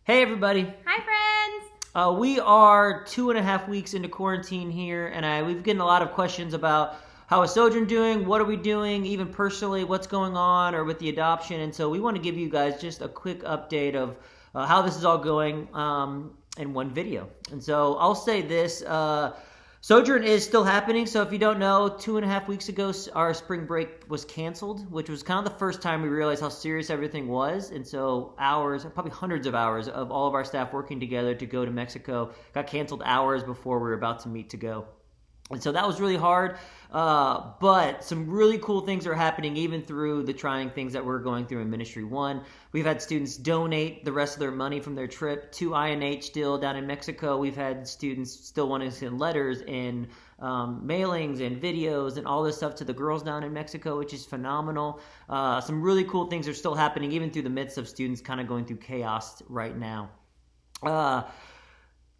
Hey everybody. Hi friends. We are 2.5 weeks into quarantine here, and we've gotten a lot of questions about how is Sojourn doing, what are we doing, even personally, what's going on, or with the adoption. And so we want to give you guys just a quick update of how this is all going in one video. And so I'll say this. Sojourn is still happening, so if you don't know, 2.5 weeks ago, our spring break was canceled, which was kind of the first time we realized how serious everything was. And so hours, probably hundreds of hours of all of our staff working together to go to Mexico got canceled hours before we were about to meet to go. And so that was really hard, but some really cool things are happening even through the trying things that we're going through in Ministry 1. We've had students donate the rest of their money from their trip to INH still down in Mexico. We've had students still wanting to send letters and mailings and videos and all this stuff to the girls down in Mexico, which is phenomenal. Some really cool things are still happening even through the midst of students kind of going through chaos right now.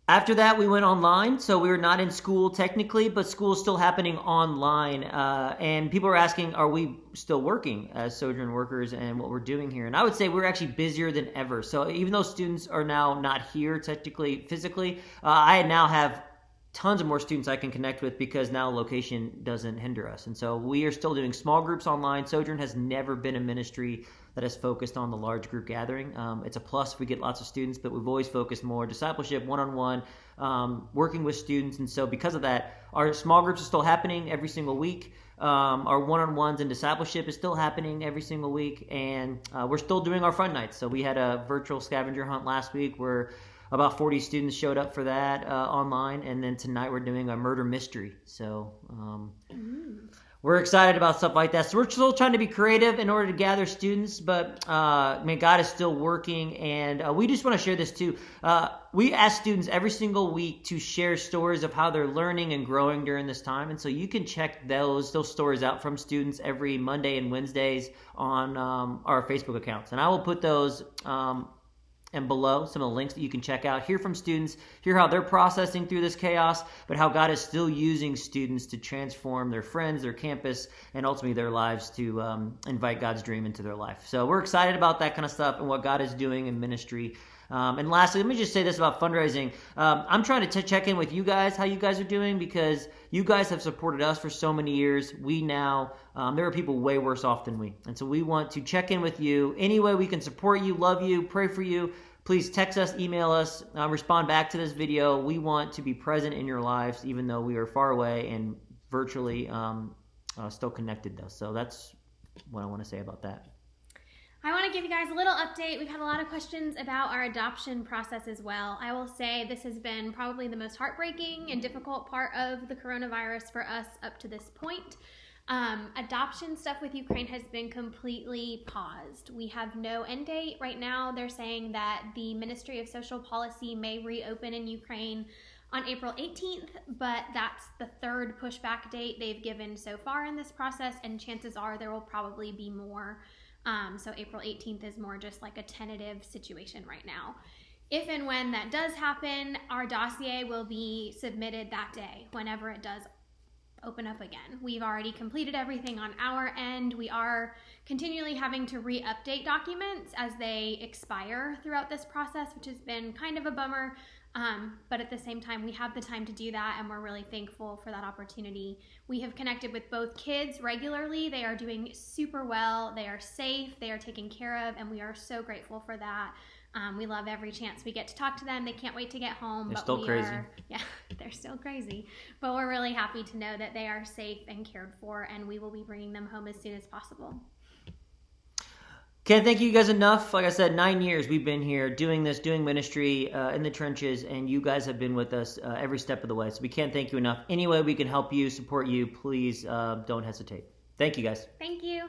After that, we went online, so we were not in school technically, but school is still happening online. And people are asking, are we still working as Sojourn workers and what we're doing here? And I would say we're actually busier than ever. So even though students are now not here technically, physically, I now have tons of more students I can connect with because now location doesn't hinder us. And so we are still doing small groups online. Sojourn has never been a ministry that is focused on the large group gathering. It's a plus if we get lots of students, but we've always focused more discipleship, one-on-one, working with students. And so because of that, our small groups are still happening every single week. Our one-on-ones and discipleship is still happening every single week. And we're still doing our fun nights. So we had a virtual scavenger hunt last week where about 40 students showed up for that online. And then tonight we're doing a murder mystery. So we're excited about stuff like that. So we're still trying to be creative in order to gather students, but God is still working. And we just want to share this too. We ask students every single week to share stories of how they're learning and growing during this time. And so you can check those stories out from students every Monday and Wednesdays on our Facebook accounts. And I will put those and below some of the links that you can check out, hear from students, hear how they're processing through this chaos, but how God is still using students to transform their friends, their campus, and ultimately their lives to invite God's dream into their life. So we're excited about that kind of stuff and what God is doing in ministry. And lastly, let me just say this about fundraising. I'm trying to check in with you guys, how you guys are doing, because you guys have supported us for so many years. We now, there are people way worse off than we. And so we want to check in with you. Any way we can support you, love you, pray for you, please text us, email us, respond back to this video. We want to be present in your lives, even though we are far away and virtually still connected though. So that's what I want to say about that. I want to give you guys a little update. We've had a lot of questions about our adoption process as well. I will say this has been probably the most heartbreaking and difficult part of the coronavirus for us up to this point. Adoption stuff with Ukraine has been completely paused. We have no end date. Right now, they're saying that the Ministry of Social Policy may reopen in Ukraine on April 18th, but that's the third pushback date they've given so far in this process, and chances are there will probably be more. So April 18th is more just like a tentative situation right now. If and when that does happen, our dossier will be submitted that day, whenever it does open up again. We've already completed everything on our end. We are continually having to re-update documents as they expire throughout this process, which has been kind of a bummer. But at the same time, we have the time to do that, and we're really thankful for that opportunity. We have connected with both kids regularly. They are doing super well. They are safe. They are taken care of, and we are so grateful for that. We love every chance we get to talk to them. They can't wait to get home. They're still crazy. Yeah, they're still crazy. But we're really happy to know that they are safe and cared for, and we will be bringing them home as soon as possible. Can't thank you guys enough. Like I said, 9 years we've been here doing this, doing ministry in the trenches, and you guys have been with us every step of the way. So we can't thank you enough. Any way we can help you, support you, please don't hesitate. Thank you guys. Thank you.